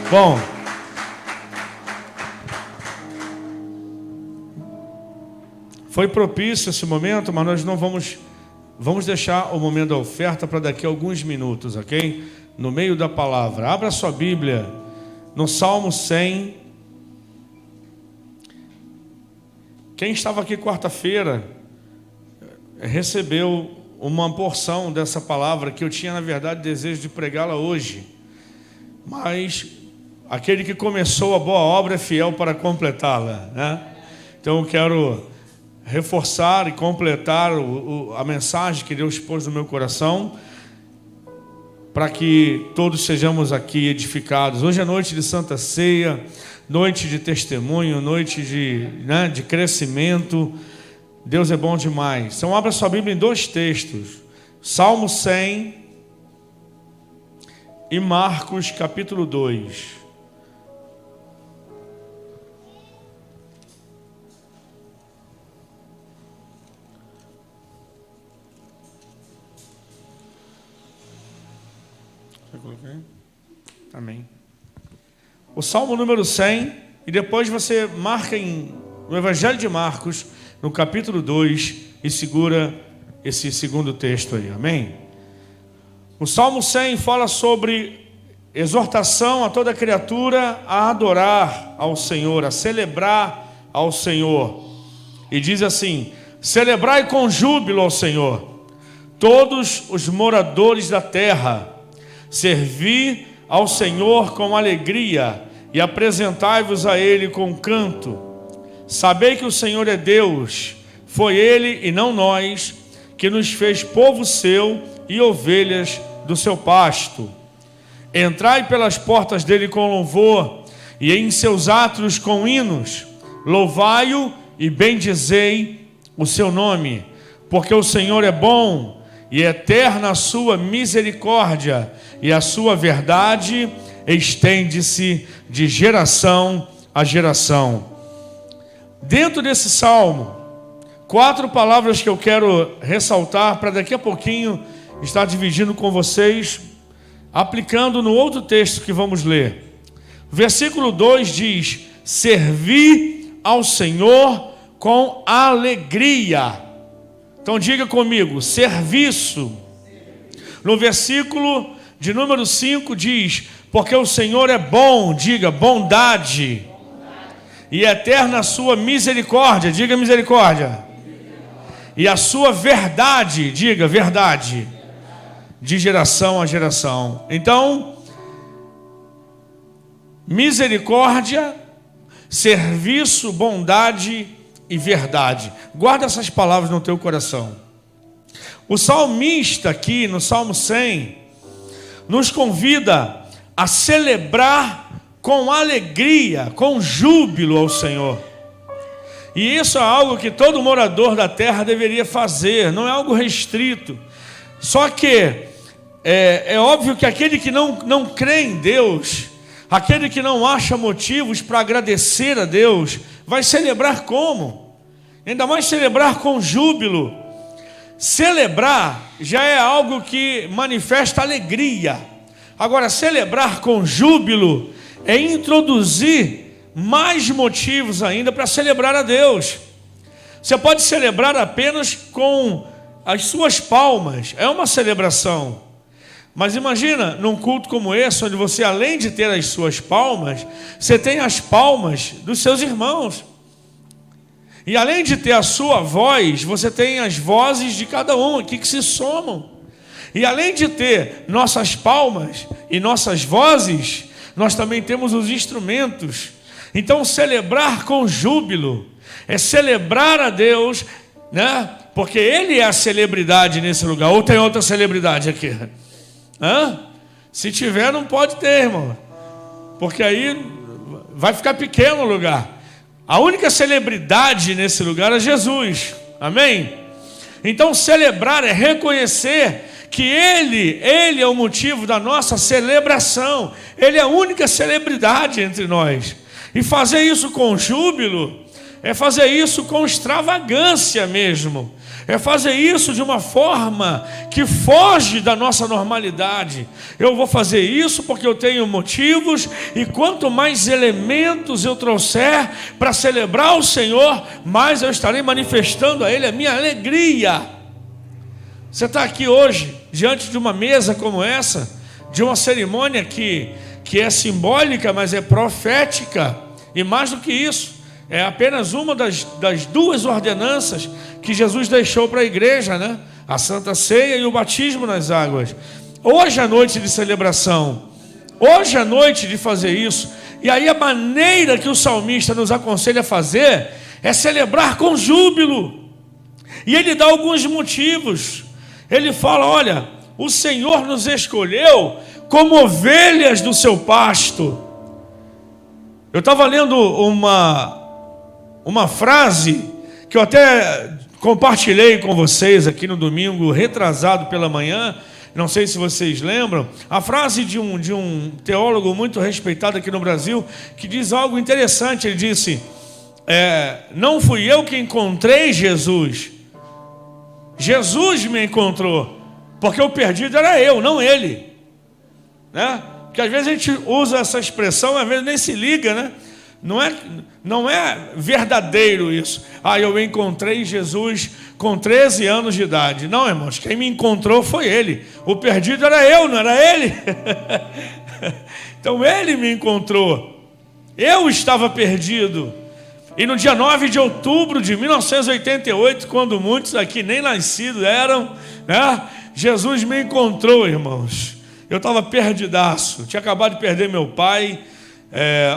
Bom, foi propício esse momento, mas nós não vamos deixar o momento da oferta para daqui a alguns minutos, ok? No meio da palavra. Abra sua Bíblia no Salmo 100. Quem estava aqui quarta-feira recebeu uma porção dessa palavra que eu tinha, na verdade, desejo de pregá-la hoje. Mas aquele que começou a boa obra é fiel para completá-la, né? Então eu quero reforçar e completar a mensagem que Deus pôs no meu coração, para que todos sejamos aqui edificados. Hoje é noite de Santa Ceia, noite de testemunho, noite de crescimento. Deus é bom demais. Então abra sua Bíblia em dois textos, Salmo 100 e Marcos capítulo 2. Amém. O Salmo número 100, e depois você marca no Evangelho de Marcos, no capítulo 2, e segura esse segundo texto aí, amém? O Salmo 100 fala sobre exortação a toda criatura a adorar ao Senhor, a celebrar ao Senhor. E diz assim: celebrai com júbilo ao Senhor, todos os moradores da terra, servi ao Senhor com alegria e apresentai-vos a Ele com canto. Sabei que o Senhor é Deus, foi Ele e não nós, que nos fez povo seu e ovelhas do seu pasto. Entrai pelas portas dele com louvor, e em seus átrios com hinos. Louvai-o e bendizei o seu nome, porque o Senhor é bom, e eterna a sua misericórdia, e a sua verdade estende-se de geração a geração. Dentro desse salmo, 4 palavras que eu quero ressaltar, para daqui a pouquinho estar dividindo com vocês, aplicando no outro texto que vamos ler. Versículo 2 diz: servi ao Senhor com alegria. Então diga comigo, serviço. No versículo de número 5 diz: porque o Senhor é bom, diga bondade, e eterna a sua misericórdia, diga misericórdia, e a sua verdade, diga verdade, de geração a geração. Então, misericórdia, serviço, bondade e verdade. Guarda essas palavras no teu coração. O salmista aqui no Salmo 100 nos convida a celebrar com alegria, com júbilo ao Senhor. E isso é algo que todo morador da terra deveria fazer, não é algo restrito. Só que é óbvio que aquele que não crê em Deus, aquele que não acha motivos para agradecer a Deus, vai celebrar como? Ainda mais celebrar com júbilo. Celebrar já é algo que manifesta alegria. Agora, celebrar com júbilo é introduzir mais motivos ainda para celebrar a Deus. Você pode celebrar apenas com as suas palmas, é uma celebração. Mas imagina, num culto como esse, onde você, além de ter as suas palmas, você tem as palmas dos seus irmãos. E além de ter a sua voz, você tem as vozes de cada um aqui que se somam. E além de ter nossas palmas e nossas vozes, nós também temos os instrumentos. Então celebrar com júbilo é celebrar a Deus, né? Porque Ele é a celebridade nesse lugar. Ou tem outra celebridade aqui? Se tiver, não pode ter, irmão, porque aí vai ficar pequeno o lugar. A única celebridade nesse lugar é Jesus, amém? Então celebrar é reconhecer que Ele é o motivo da nossa celebração. Ele é a única celebridade entre nós. E fazer isso com júbilo é fazer isso com extravagância mesmo. é fazer isso de uma forma que foge da nossa normalidade. Eu vou fazer isso porque eu tenho motivos, e quanto mais elementos eu trouxer para celebrar o Senhor, mais eu estarei manifestando a Ele a minha alegria. Você está aqui hoje, diante de uma mesa como essa, de uma cerimônia que é simbólica, mas é profética, e mais do que isso, é apenas uma das duas ordenanças que Jesus deixou para a igreja, né? A Santa Ceia e o batismo nas águas. Hoje é noite de celebração, hoje é noite de fazer isso. E aí a maneira que o salmista nos aconselha a fazer é celebrar com júbilo. E ele dá alguns motivos. Ele fala: olha, o Senhor nos escolheu como ovelhas do seu pasto. Eu estava lendo uma frase que eu até compartilhei com vocês aqui no domingo retrasado pela manhã, não sei se vocês lembram, a frase de um teólogo muito respeitado aqui no Brasil, que diz algo interessante. Ele disse: não fui eu que encontrei Jesus, Jesus me encontrou, porque o perdido era eu, não ele, né? Porque às vezes a gente usa essa expressão, às vezes nem se liga, né? Não é verdadeiro isso. Eu encontrei Jesus com 13 anos de idade. Não, irmãos, quem me encontrou foi ele. O perdido era eu, não era ele. Então ele me encontrou. Eu estava perdido. E no dia 9 de outubro de 1988, quando muitos aqui nem nascidos eram, né? Jesus me encontrou, irmãos. Eu estava perdidaço. Tinha acabado de perder meu pai.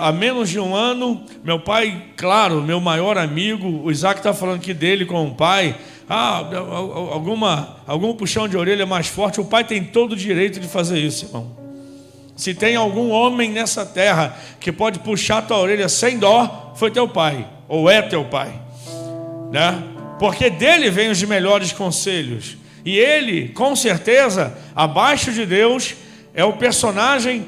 Há menos de um ano, meu pai, claro, meu maior amigo, o Isaac está falando aqui dele com o pai, algum puxão de orelha mais forte, o pai tem todo o direito de fazer isso, irmão. Se tem algum homem nessa terra que pode puxar tua orelha sem dó, foi teu pai, ou é teu pai, né? Porque dele vem os melhores conselhos, e ele, com certeza, abaixo de Deus, é o personagem,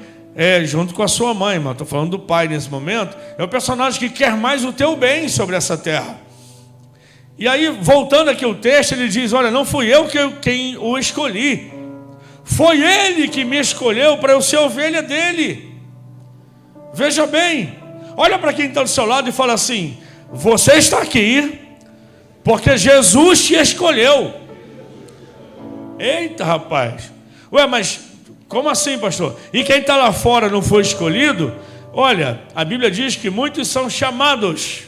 junto com a sua mãe, mas estou falando do pai nesse momento, é o personagem que quer mais o teu bem sobre essa terra. E aí, voltando aqui ao texto, ele diz: olha, não fui eu quem o escolhi, foi ele que me escolheu para eu ser ovelha dele. Veja bem, olha para quem está do seu lado e fala assim: você está aqui porque Jesus te escolheu. Eita, rapaz, mas como assim, pastor? E quem está lá fora não foi escolhido? Olha, a Bíblia diz que muitos são chamados,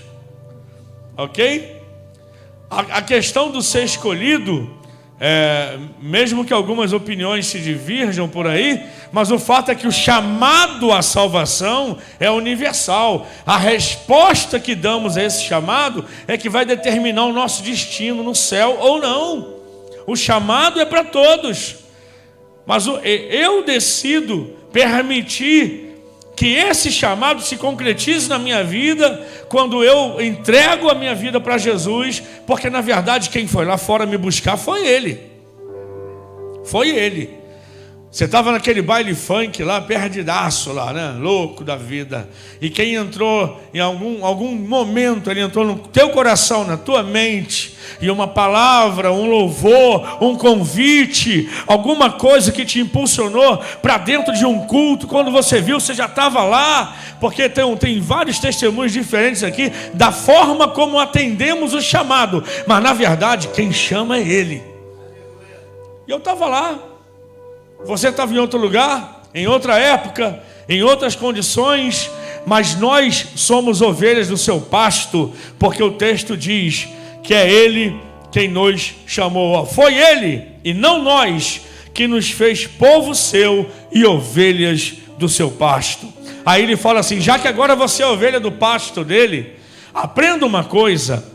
ok? A questão do ser escolhido, mesmo que algumas opiniões se divirjam por aí, mas o fato é que o chamado à salvação é universal. A resposta que damos a esse chamado é que vai determinar o nosso destino no céu ou não. O chamado é para todos. Mas eu decido permitir que esse chamado se concretize na minha vida quando eu entrego a minha vida para Jesus, porque na verdade quem foi lá fora me buscar foi Ele. Foi Ele. Você estava naquele baile funk lá, perdidaço lá, né? Louco da vida. E quem entrou em algum momento, ele entrou no teu coração, na tua mente, e uma palavra, um louvor, um convite, alguma coisa que te impulsionou para dentro de um culto. Quando você viu, você já estava lá, porque tem vários testemunhos diferentes aqui da forma como atendemos o chamado, mas na verdade quem chama é Ele. E eu estava lá. Você estava em outro lugar, em outra época, em outras condições, mas nós somos ovelhas do seu pasto, porque o texto diz que é Ele quem nos chamou. Foi Ele, e não nós, que nos fez povo seu e ovelhas do seu pasto. Aí ele fala assim: já que agora você é ovelha do pasto dele, aprenda uma coisa.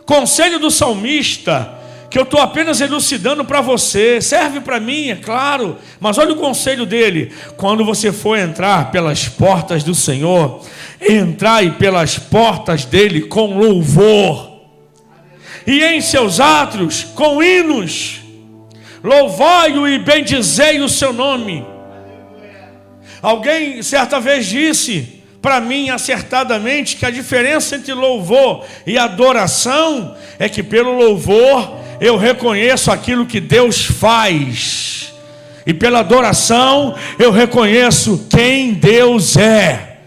Conselho do salmista, que eu estou apenas elucidando para você, serve para mim, é claro, mas olha o conselho dele: quando você for entrar pelas portas do Senhor, entrai pelas portas dele com louvor, e em seus átrios com hinos, louvai-o e bendizei o seu nome. Alguém certa vez disse: para mim acertadamente que a diferença entre louvor e adoração é que pelo louvor eu reconheço aquilo que Deus faz, e pela adoração eu reconheço quem Deus é.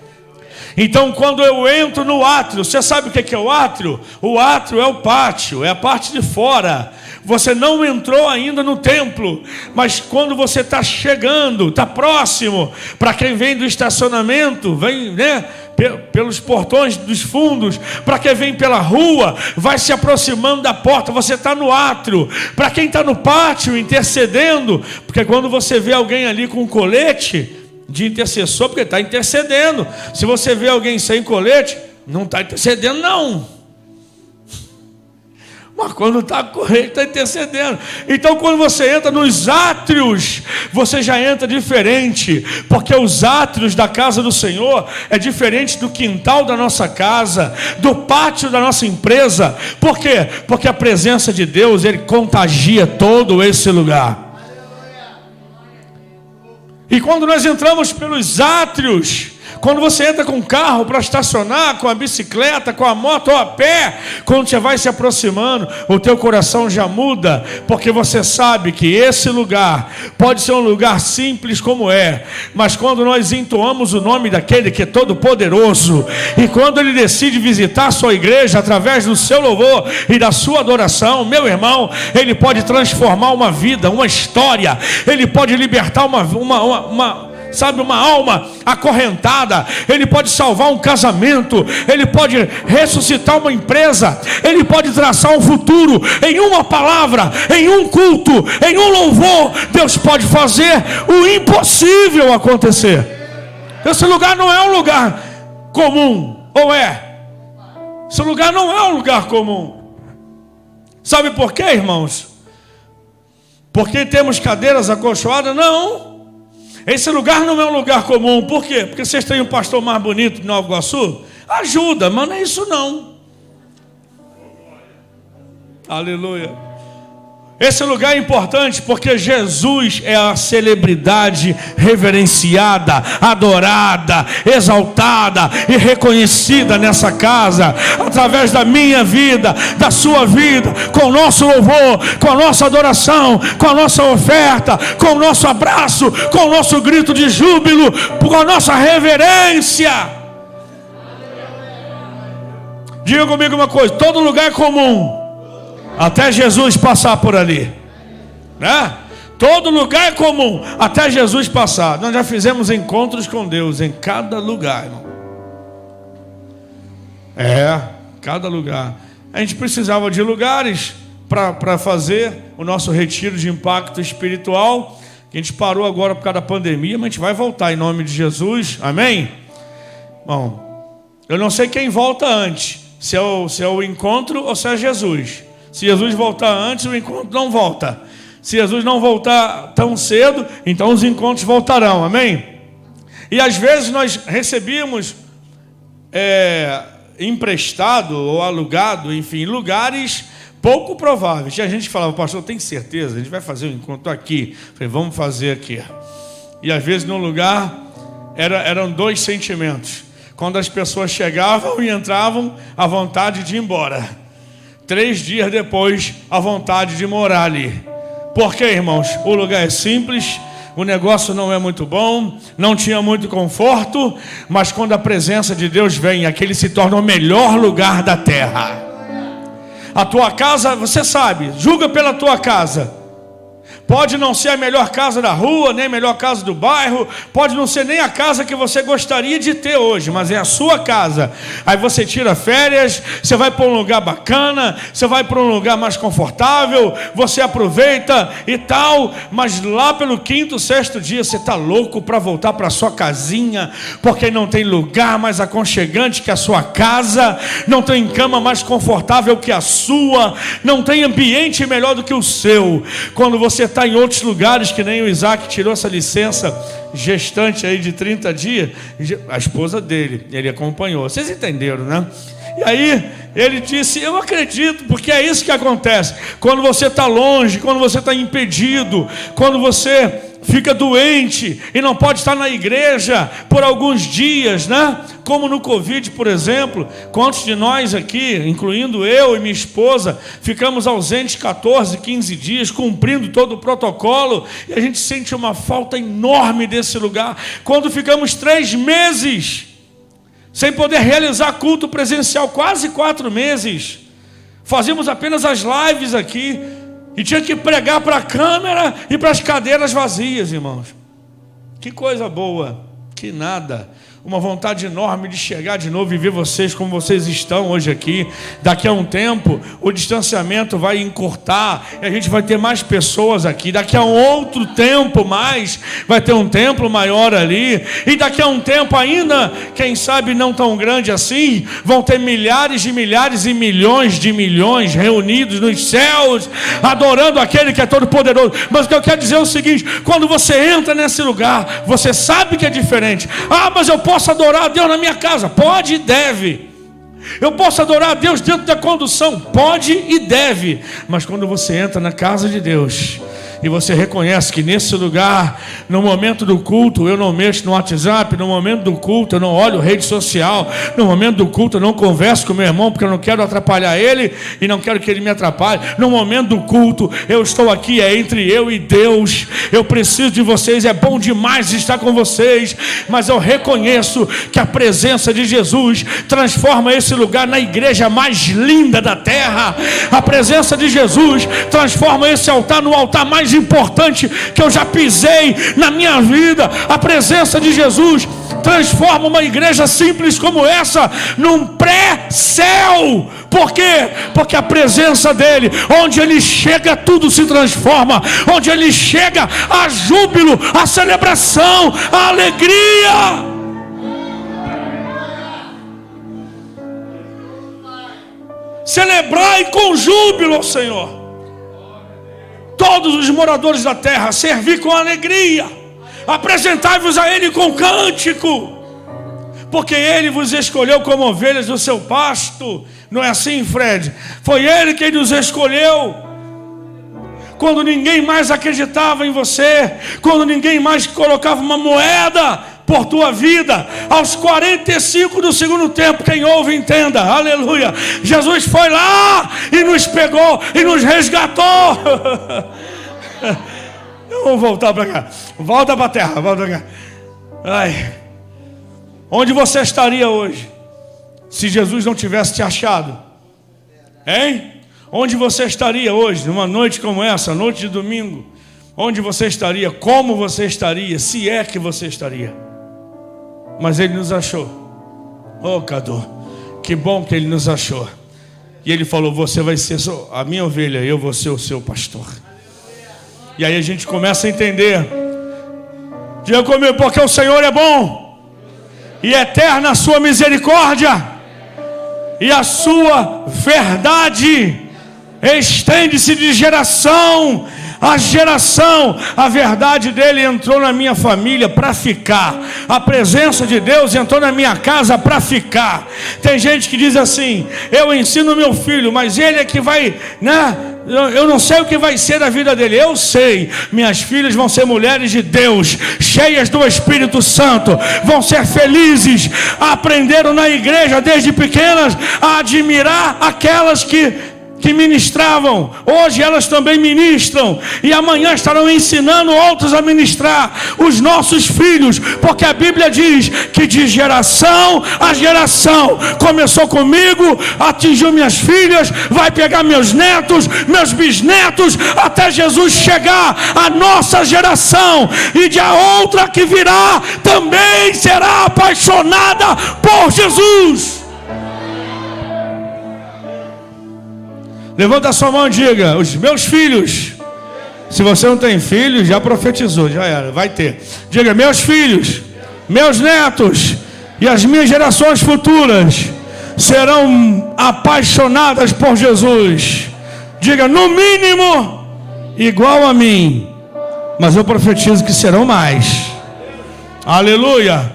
Então quando eu entro no átrio, você sabe o que é o átrio? O átrio é o pátio, é a parte de fora. Você não entrou ainda no templo, mas quando você está chegando, está próximo, para quem vem do estacionamento, vem, né, pelos portões dos fundos, para quem vem pela rua, vai se aproximando da porta, você está no átrio. Para quem está no pátio intercedendo, porque quando você vê alguém ali com um colete de intercessor, porque está intercedendo. Se você vê alguém sem colete, não está intercedendo não, mas quando está com colete, está intercedendo. Então quando você entra nos átrios, você já entra diferente, porque os átrios da casa do Senhor é diferente do quintal da nossa casa, do pátio da nossa empresa. Por quê? Porque a presença de Deus, Ele contagia todo esse lugar. E quando nós entramos pelos átrios, quando você entra com o carro para estacionar, com a bicicleta, com a moto ou a pé, quando você vai se aproximando, o teu coração já muda, porque você sabe que esse lugar pode ser um lugar simples como é, mas quando nós entoamos o nome daquele que é todo poderoso, e quando Ele decide visitar a sua igreja através do seu louvor e da sua adoração, meu irmão, Ele pode transformar uma vida, uma história. Ele pode libertar uma alma acorrentada. Ele pode salvar um casamento. Ele pode ressuscitar uma empresa. Ele pode traçar um futuro. Em uma palavra, em um culto, em um louvor, Deus pode fazer o impossível acontecer. Esse lugar não é um lugar comum, ou é? Esse lugar não é um lugar comum. Sabe por quê, irmãos? Porque temos cadeiras acolchoadas? Não. Esse lugar não é um lugar comum. Por quê? Porque vocês têm um pastor mais bonito de Nova Iguaçu? Ajuda, mas não é isso não. Aleluia. Esse lugar é importante porque Jesus é a celebridade reverenciada, adorada, exaltada e reconhecida nessa casa, através da minha vida, da sua vida, com o nosso louvor, com a nossa adoração, com a nossa oferta, com o nosso abraço, com o nosso grito de júbilo, com a nossa reverência. Diga comigo uma coisa: todo lugar é comum, até Jesus passar por ali, né? Todo lugar é comum, até Jesus passar. Nós já fizemos encontros com Deus em cada lugar, irmão. Cada lugar. A gente precisava de lugares para fazer o nosso retiro de impacto espiritual, que a gente parou agora por causa da pandemia, mas a gente vai voltar em nome de Jesus, amém? Bom, eu não sei quem volta antes, se é o encontro ou se é Jesus. Se Jesus voltar antes, o encontro não volta. Se Jesus não voltar tão cedo, então os encontros voltarão, amém? E às vezes nós recebíamos emprestado ou alugado, enfim, lugares pouco prováveis. Tinha gente que falava: pastor, tem certeza? A gente vai fazer um encontro aqui. Eu falei: vamos fazer aqui. E às vezes no lugar eram dois sentimentos. Quando as pessoas chegavam e entravam, a vontade de ir embora. 3 dias depois, a vontade de morar ali. Por quê, irmãos? O lugar é simples, o negócio não é muito bom, não tinha muito conforto, mas quando a presença de Deus vem, aquele se torna o melhor lugar da terra. A tua casa, você sabe, julga pela tua casa. Pode não ser a melhor casa da rua, nem a melhor casa do bairro, pode não ser nem a casa que você gostaria de ter hoje, mas é a sua casa. Aí você tira férias, você vai para um lugar bacana, você vai para um lugar mais confortável, você aproveita e tal, mas lá pelo 5º, 6º dia você está louco para voltar para a sua casinha, porque não tem lugar mais aconchegante que a sua casa, não tem cama mais confortável que a sua, não tem ambiente melhor do que o seu. Quando você está em outros lugares, que nem o Isaac tirou essa licença gestante aí de 30 dias, a esposa dele, ele acompanhou. Vocês entenderam, né? E aí ele disse: eu acredito, porque é isso que acontece. Quando você está longe, quando você está impedido, quando você fica doente e não pode estar na igreja por alguns dias, né? Como no Covid, por exemplo. Quantos de nós aqui, incluindo eu e minha esposa, ficamos ausentes 14, 15 dias, cumprindo todo o protocolo, e a gente sente uma falta enorme desse lugar. Quando ficamos 3 meses sem poder realizar culto presencial, quase 4 meses, fazíamos apenas as lives aqui, e tinha que pregar para a câmera e para as cadeiras vazias, irmãos. Que coisa boa, que nada. Uma vontade enorme de chegar de novo e ver vocês como vocês estão hoje aqui. Daqui a um tempo o distanciamento vai encurtar e a gente vai ter mais pessoas aqui. Daqui a um outro tempo mais vai ter um templo maior ali. E daqui a um tempo ainda, quem sabe não tão grande assim, vão ter milhares de milhares e milhões de milhões reunidos nos céus, adorando aquele que é todo poderoso. Mas o que eu quero dizer é o seguinte: quando você entra nesse lugar, você sabe que é diferente. Mas eu posso adorar a Deus na minha casa? Pode e deve. Eu posso adorar a Deus dentro da condução? Pode e deve. Mas quando você entra na casa de Deus e você reconhece que nesse lugar, no momento do culto, eu não mexo no WhatsApp, no momento do culto eu não olho rede social, no momento do culto eu não converso com meu irmão, porque eu não quero atrapalhar ele e não quero que ele me atrapalhe. No momento do culto eu estou aqui, é entre eu e Deus. Eu preciso de vocês, é bom demais estar com vocês, mas eu reconheço que a presença de Jesus transforma esse lugar na igreja mais linda da terra. A presença de Jesus transforma esse altar no altar mais importante que eu já pisei na minha vida. A presença de Jesus transforma uma igreja simples como essa num pré-céu. Por quê? Porque a presença dele, onde ele chega, tudo se transforma. Onde ele chega, há júbilo, há celebração, há alegria. Celebrai com júbilo ao Senhor todos os moradores da terra, servi com alegria, apresentai-vos a ele com cântico, porque ele vos escolheu como ovelhas do seu pasto. Não é assim, Fred? Foi ele quem nos escolheu quando ninguém mais acreditava em você, quando ninguém mais colocava uma moeda por tua vida. Aos 45 do segundo tempo, quem ouve entenda, aleluia, Jesus foi lá e nos pegou e nos resgatou. Vamos voltar para cá, volta para a terra, volta para cá. Ai, onde você estaria hoje se Jesus não tivesse te achado? Hein? Onde você estaria hoje, numa noite como essa, noite de domingo? Onde você estaria? Como você estaria? Se é que você estaria? Mas ele nos achou. Oh, Cadu, que bom que ele nos achou. E ele falou: você vai ser a minha ovelha, eu vou ser o seu pastor. E aí a gente começa a entender. Diga comigo: porque o Senhor é bom e eterna a sua misericórdia, e a sua verdade estende-se de geração a geração. A verdade dele entrou na minha família para ficar. A presença de Deus entrou na minha casa para ficar. Tem gente que diz assim: eu ensino meu filho, mas ele é que vai, né? Eu não sei o que vai ser da vida dele. Eu sei, minhas filhas vão ser mulheres de Deus, cheias do Espírito Santo, vão ser felizes. Aprenderam na igreja desde pequenas a admirar aquelas que ministravam. Hoje elas também ministram, e amanhã estarão ensinando outros a ministrar. Os nossos filhos, porque a Bíblia diz que de geração a geração, começou comigo, atingiu minhas filhas, vai pegar meus netos, meus bisnetos, até Jesus chegar à nossa geração, e de a outra que virá também será apaixonada por Jesus. Levanta a sua mão e diga: os meus filhos. Se você não tem filhos, já profetizou, já era, vai ter. Diga: meus filhos, meus netos e as minhas gerações futuras serão apaixonadas por Jesus. Diga: no mínimo igual a mim, mas eu profetizo que serão mais. Aleluia.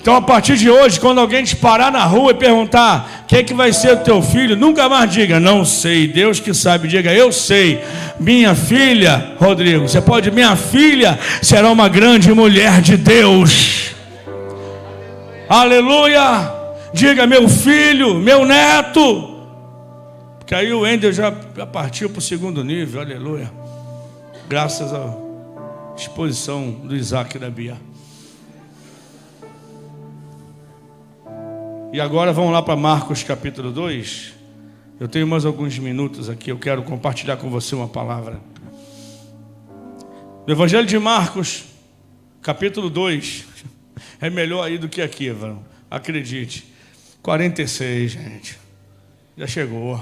Então, a partir de hoje, quando alguém te parar na rua e perguntar quem é que vai ser o teu filho, nunca mais diga, não sei, Deus que sabe. Diga, eu sei, minha filha, Rodrigo, você pode, minha filha será uma grande mulher de Deus. Aleluia. Diga, meu filho, meu neto. Porque aí o Wendel já partiu para o segundo nível, aleluia. Graças à exposição do Isaac e da Bia. E agora vamos lá para Marcos capítulo 2. Eu tenho mais alguns minutos aqui, eu quero compartilhar com você uma palavra. No Evangelho de Marcos, capítulo 2, é melhor aí do que aqui, Evan, acredite. 46, gente, já chegou.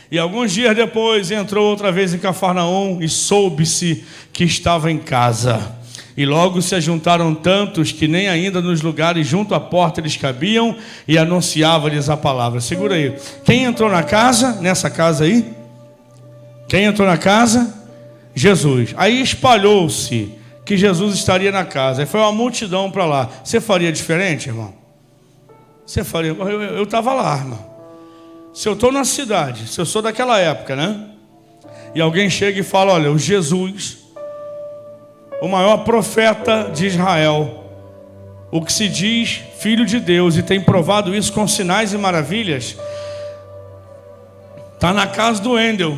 E alguns dias depois entrou outra vez em Cafarnaum e soube-se que estava em casa. E logo se ajuntaram tantos que nem ainda nos lugares junto à porta eles cabiam, e anunciava-lhes a palavra. Segura aí. Quem entrou na casa? Nessa casa aí? Quem entrou na casa? Jesus. Aí espalhou-se que Jesus estaria na casa. Aí foi uma multidão para lá. Você faria diferente, irmão? Você faria? Eu estava lá, irmão. Se eu estou na cidade, se eu sou daquela época, né? E alguém chega e fala, olha, o Jesus, o maior profeta de Israel, o que se diz filho de Deus, e tem provado isso com sinais e maravilhas, está na casa do Wendel.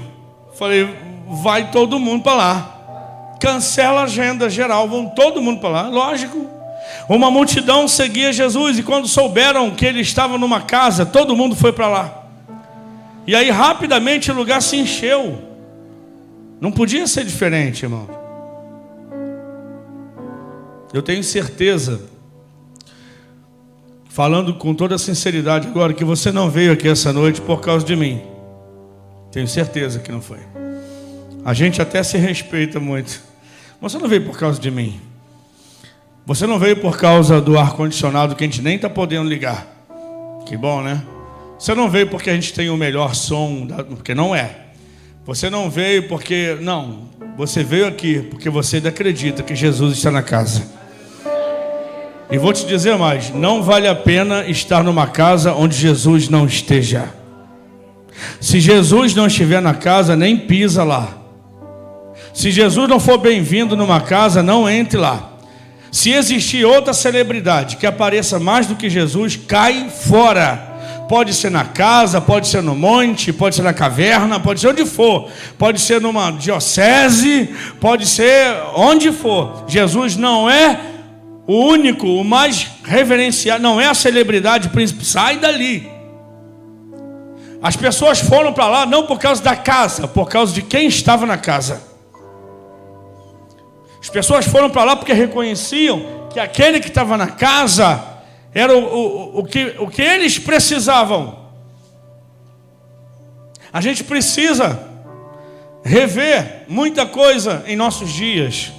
Falei, vai todo mundo para lá, cancela a agenda geral, vão todo mundo para lá. Lógico, uma multidão seguia Jesus, e quando souberam que ele estava numa casa, todo mundo foi para lá. E aí rapidamente o lugar se encheu. Não podia ser diferente, irmão. Eu tenho certeza, falando com toda sinceridade agora, que você não veio aqui essa noite por causa de mim. Tenho certeza que não foi. A gente até se respeita muito. Você não veio por causa de mim. Você não veio por causa do ar-condicionado que a gente nem está podendo ligar. Que bom, né? Você não veio porque a gente tem o melhor som, porque não é. Você não veio porque... Não, você veio aqui porque você ainda acredita que Jesus está na casa. E vou te dizer mais, não vale a pena estar numa casa onde Jesus não esteja. Se Jesus não estiver na casa, nem pisa lá. Se Jesus não for bem-vindo numa casa, não entre lá. Se existir outra celebridade que apareça mais do que Jesus, cai fora. Pode ser na casa, pode ser no monte, pode ser na caverna, pode ser onde for. Pode ser numa diocese, pode ser onde for. Jesus não é o único, o mais reverenciado, não é a celebridade príncipe. Sai dali. As pessoas foram para lá não por causa da casa, por causa de quem estava na casa. As pessoas foram para lá porque reconheciam que aquele que estava na casa era o que eles precisavam. A gente precisa rever muita coisa em nossos dias.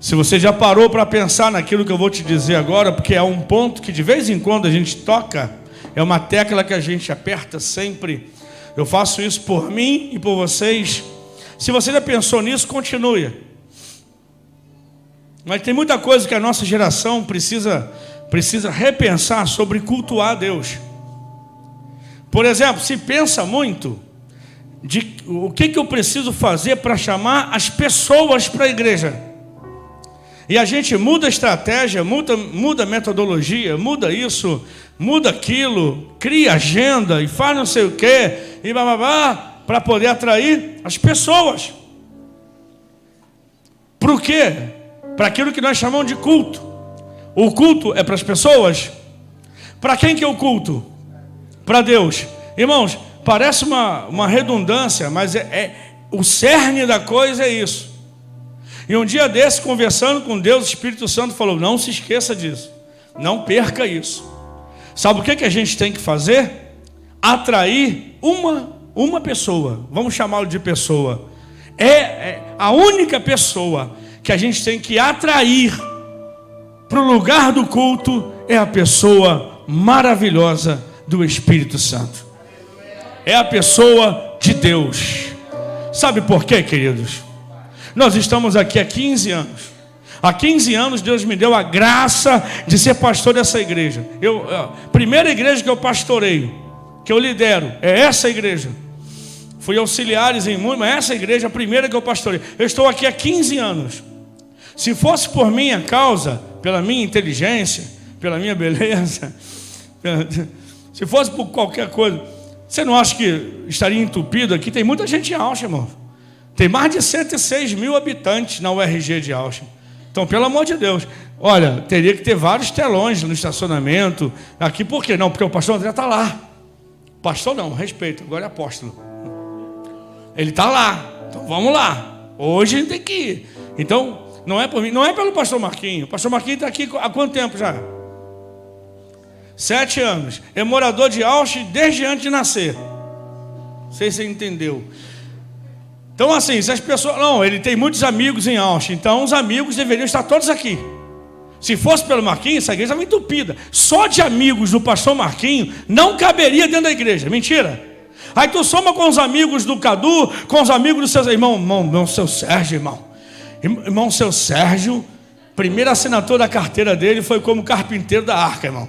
Se você já parou para pensar naquilo que eu vou te dizer agora, porque é um ponto que de vez em quando a gente toca, é uma tecla que a gente aperta sempre. Eu faço isso por mim e por vocês. Se você já pensou nisso, continue. Mas tem muita coisa que a nossa geração precisa repensar sobre cultuar a Deus. Por exemplo, se pensa muito de o que eu preciso fazer para chamar as pessoas para a igreja. E a gente muda a estratégia, muda a metodologia, muda isso, muda aquilo, cria agenda e faz não sei o quê, e bababá, para poder atrair as pessoas. Por quê? Para aquilo que nós chamamos de culto. O culto é para as pessoas? Para quem que é o culto? Para Deus. Irmãos, parece uma redundância, mas o cerne da coisa é isso. E um dia desse, conversando com Deus, o Espírito Santo falou, não se esqueça disso. Não perca isso. Sabe o que a gente tem que fazer? Atrair uma pessoa. Vamos chamá-lo de pessoa. É a única pessoa que a gente tem que atrair para o lugar do culto é a pessoa maravilhosa do Espírito Santo. É a pessoa de Deus. Sabe por quê, queridos? Nós estamos aqui há 15 anos. Há 15 anos Deus me deu a graça de ser pastor dessa igreja. Primeira igreja que eu pastorei, que eu lidero, é essa igreja. Fui auxiliares em muito, mas essa igreja é a primeira que eu pastorei. Eu estou aqui há 15 anos. Se fosse por minha causa, pela minha inteligência, pela minha beleza, se fosse por qualquer coisa, você não acha que estaria entupido aqui? Tem muita gente em Auschwitz, irmão. Tem mais de 106 mil habitantes na URG de Auschwitz. Então, pelo amor de Deus, olha, teria que ter vários telões no estacionamento. Aqui, por quê? Não, porque o pastor André está lá. Pastor não, respeito, agora é apóstolo. Ele está lá, então vamos lá. Hoje tem que ir. Então, não é por mim, não é pelo pastor Marquinho. O pastor Marquinho está aqui há quanto tempo já? 7 anos. É morador de Auschwitz desde antes de nascer. Não sei se você entendeu. Então, assim, se as pessoas... Não, ele tem muitos amigos em Auschwitz. Então, os amigos deveriam estar todos aqui. Se fosse pelo Marquinho, essa igreja estava entupida. Só de amigos do pastor Marquinho não caberia dentro da igreja. Mentira. Aí tu soma com os amigos do Cadu, com os amigos dos seus... Irmão, seu Sérgio, Irmão, seu Sérgio, primeira assinatura da carteira dele foi como carpinteiro da arca, irmão.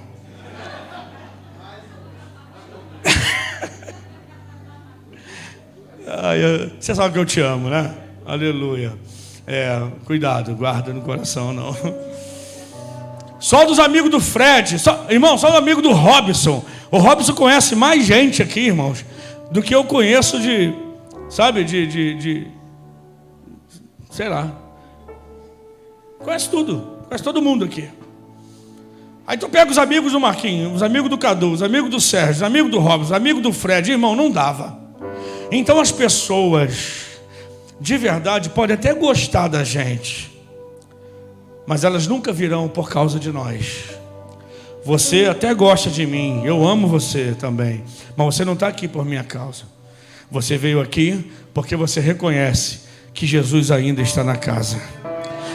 Você sabe que eu te amo, né? Aleluia. Cuidado, guarda no coração, não. Só dos amigos do Fred, irmão, só do amigo do Robson. O Robson conhece mais gente aqui, irmãos, do que eu conheço sei lá. Conhece tudo, conhece todo mundo aqui. Aí tu pega os amigos do Marquinhos, os amigos do Cadu, os amigos do Sérgio, os amigos do Robson, os amigos do Fred, irmão, não dava. Então as pessoas, de verdade, podem até gostar da gente, mas elas nunca virão por causa de nós. Você até gosta de mim, eu amo você também, mas você não está aqui por minha causa. Você veio aqui porque você reconhece que Jesus ainda está na casa.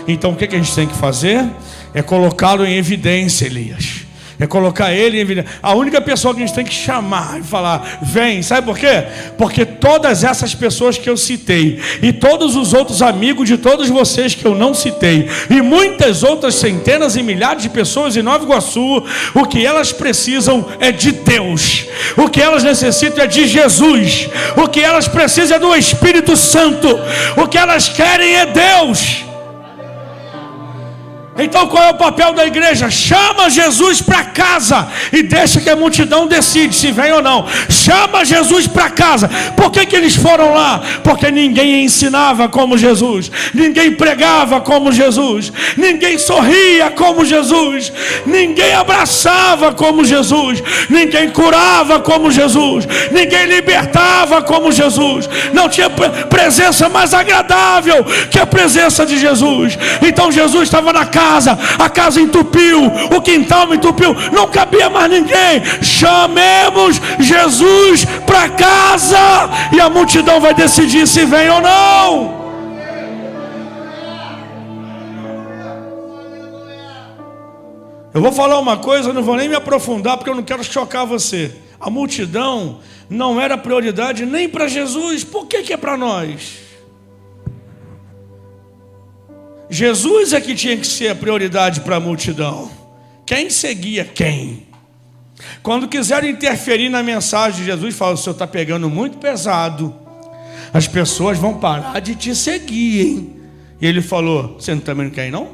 Então o que a gente tem que fazer? É colocá-lo em evidência, Elias. É colocar ele em evidência. A única pessoa que a gente tem que chamar e falar, vem, sabe por quê? Porque todas essas pessoas que eu citei, e todos os outros amigos de todos vocês que eu não citei, e muitas outras centenas e milhares de pessoas em Nova Iguaçu, o que elas precisam é de Deus. O que elas necessitam é de Jesus. O que elas precisam é do Espírito Santo. O que elas querem é Deus. Então qual é o papel da igreja? Chama Jesus para casa e deixa que a multidão decide se vem ou não. Chama Jesus para casa. Por que eles foram lá? Porque ninguém ensinava como Jesus, ninguém pregava como Jesus, ninguém sorria como Jesus, ninguém abraçava como Jesus, ninguém curava como Jesus, ninguém libertava como Jesus. Não tinha presença mais agradável que a presença de Jesus. Então Jesus estava na casa, a casa entupiu, o quintal entupiu, não cabia mais ninguém. Chamemos Jesus para casa e a multidão vai decidir se vem ou não. Eu vou falar uma coisa, eu não vou nem me aprofundar porque eu não quero chocar você. A multidão não era prioridade nem para Jesus. Por que é para nós? Jesus é que tinha que ser a prioridade para a multidão. Quem seguia quem? Quando quiseram interferir na mensagem de Jesus, falam, o senhor está pegando muito pesado, as pessoas vão parar de te seguir, hein? E ele falou, você também não quer ir não?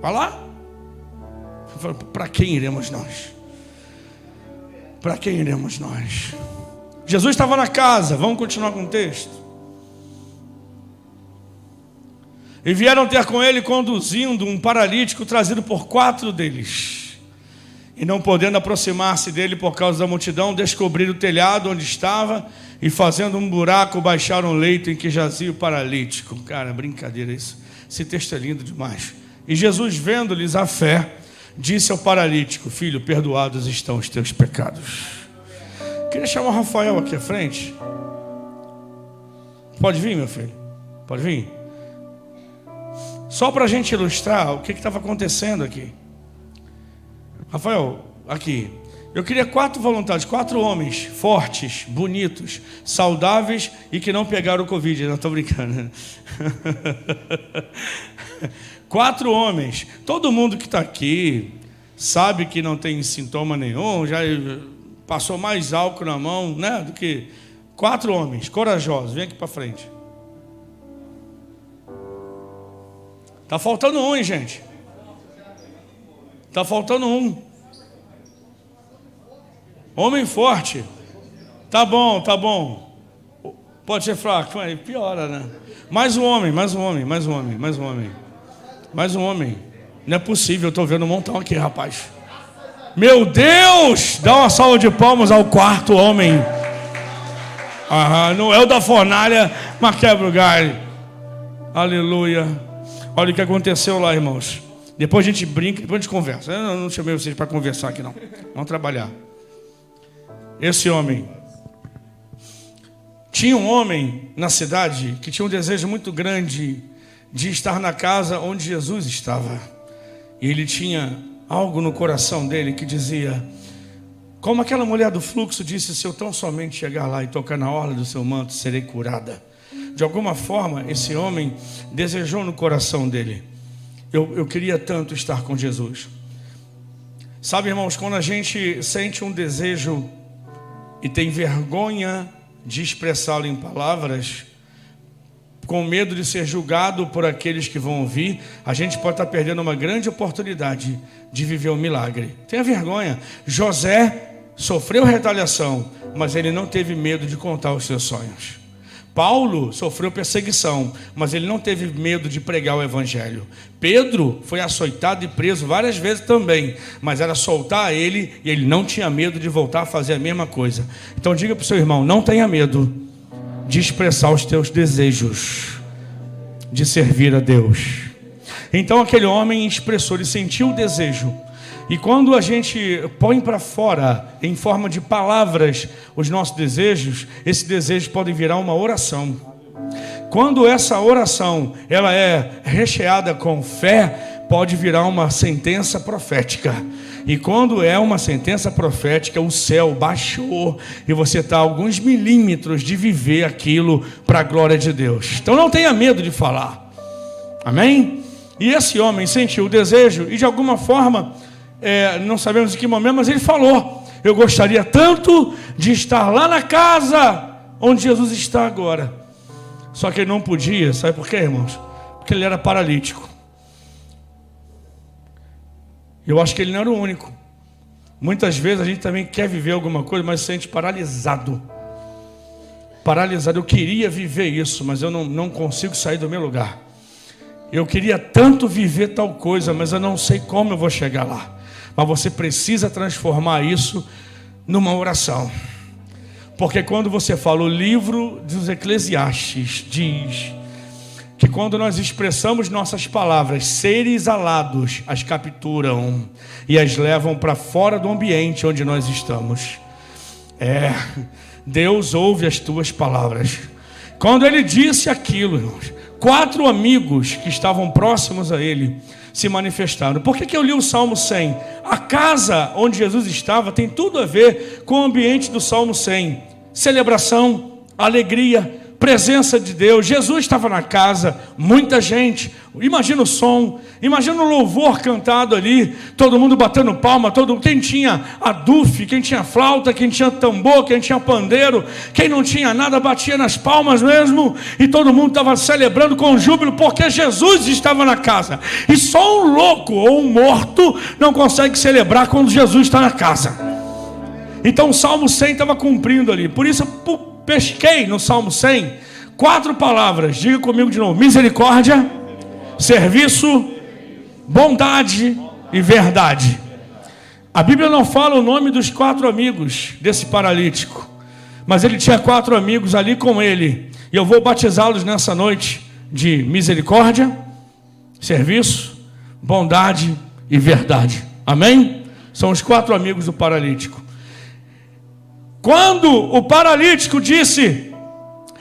Vai lá. Para quem iremos nós? Para quem iremos nós? Jesus estava na casa, vamos continuar com o texto. E vieram ter com ele conduzindo um paralítico trazido por 4 deles. E não podendo aproximar-se dele por causa da multidão, descobriram o telhado onde estava e fazendo um buraco baixaram o leito em que jazia o paralítico. Cara, brincadeira isso. Esse texto é lindo demais. E Jesus, vendo-lhes a fé, disse ao paralítico, filho, perdoados estão os teus pecados. Queria chamar o Rafael aqui à frente. Pode vir, meu filho? Pode vir? Só para a gente ilustrar o que estava acontecendo aqui. Rafael, aqui. Eu queria 4 voluntários, 4 homens fortes, bonitos, saudáveis e que não pegaram o Covid. Não estou brincando. 4 homens. Todo mundo que está aqui sabe que não tem sintoma nenhum, já passou mais álcool na mão, né, do que 4 homens corajosos. Vem aqui para frente. Tá faltando um, hein, gente? Tá faltando um. Homem forte. Tá bom, tá bom. Pode ser fraco, mas piora, né? Mais um homem. Não é possível, eu estou vendo um montão aqui, rapaz. Meu Deus! Dá uma salva de palmas ao 4º homem. Não é o da fornalha, mas quebra o galho. Aleluia. Olha o que aconteceu lá, irmãos. Depois a gente brinca, depois a gente conversa. Eu não chamei vocês para conversar aqui, não. Vamos trabalhar. Esse homem. Tinha um homem na cidade que tinha um desejo muito grande de estar na casa onde Jesus estava. E ele tinha algo no coração dele que dizia, como aquela mulher do fluxo disse, se eu tão somente chegar lá e tocar na orla do seu manto, serei curada. De alguma forma, esse homem desejou no coração dele, eu queria tanto estar com Jesus. Sabe, irmãos, quando a gente sente um desejo e tem vergonha de expressá-lo em palavras, com medo de ser julgado por aqueles que vão ouvir, a gente pode estar perdendo uma grande oportunidade de viver um milagre. Tenha vergonha. José sofreu retaliação, mas ele não teve medo de contar os seus sonhos. Paulo sofreu perseguição, mas ele não teve medo de pregar o evangelho. Pedro foi açoitado e preso várias vezes também, mas era soltar ele e ele não tinha medo de voltar a fazer a mesma coisa. Então diga para o seu irmão, não tenha medo de expressar os teus desejos de servir a Deus. Então aquele homem expressou, ele sentiu o desejo. E quando a gente põe para fora, em forma de palavras, os nossos desejos, esses desejos podem virar uma oração. Quando essa oração ela é recheada com fé, pode virar uma sentença profética. E quando é uma sentença profética, o céu baixou e você está a alguns milímetros de viver aquilo para a glória de Deus. Então não tenha medo de falar. Amém? E esse homem sentiu o desejo e de alguma forma, não sabemos em que momento, mas ele falou, eu gostaria tanto de estar lá na casa onde Jesus está agora. Só que ele não podia, sabe por quê, irmãos? Porque ele era paralítico. Eu acho que ele não era o único. Muitas vezes a gente também quer viver alguma coisa, mas se sente paralisado. Paralisado, eu queria viver isso, mas eu não consigo sair do meu lugar. Eu queria tanto viver tal coisa, mas eu não sei como eu vou chegar lá. Mas você precisa transformar isso numa oração. Porque quando você fala, o livro dos Eclesiastes diz que quando nós expressamos nossas palavras, seres alados as capturam e as levam para fora do ambiente onde nós estamos. Deus ouve as tuas palavras. Quando ele disse aquilo, irmãos, 4 amigos que estavam próximos a ele se manifestaram. Por que eu li o Salmo 100? A casa onde Jesus estava tem tudo a ver com o ambiente do Salmo 100. Celebração, alegria, presença de Deus. Jesus estava na casa, muita gente. Imagina o som, imagina o louvor cantado ali, todo mundo batendo palma, quem tinha adufe, quem tinha flauta, quem tinha tambor, quem tinha pandeiro, quem não tinha nada batia nas palmas mesmo, e todo mundo estava celebrando com júbilo, porque Jesus estava na casa. E só um louco ou um morto não consegue celebrar quando Jesus está na casa. Então o Salmo 100 estava cumprindo ali. Por isso eu pesquei no Salmo 100 4 palavras. Diga comigo de novo: misericórdia, serviço, bondade e verdade. A Bíblia não fala o nome dos 4 amigos desse paralítico, mas ele tinha 4 amigos ali com ele, e eu vou batizá-los nessa noite de misericórdia, serviço, bondade e verdade. Amém? São os 4 amigos do paralítico. Quando o paralítico disse: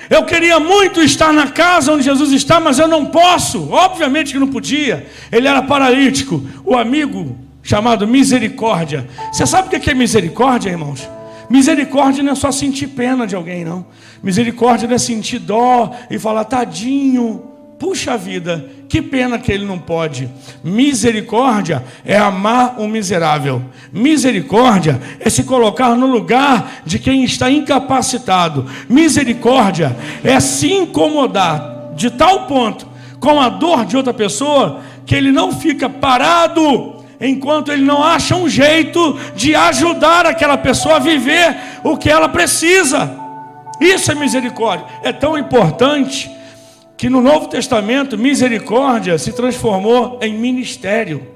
eu queria muito estar na casa onde Jesus está, mas eu não posso. Obviamente que não podia. Ele era paralítico. O amigo chamado misericórdia. Você sabe o que é misericórdia, irmãos? Misericórdia não é só sentir pena de alguém, não. Misericórdia não é sentir dó e falar, tadinho, puxa vida, que pena que ele não pode. Misericórdia é amar o miserável. Misericórdia é se colocar no lugar de quem está incapacitado. Misericórdia é se incomodar de tal ponto com a dor de outra pessoa que ele não fica parado enquanto ele não acha um jeito de ajudar aquela pessoa a viver o que ela precisa. Isso é misericórdia. É tão importante que no Novo Testamento, misericórdia se transformou em ministério,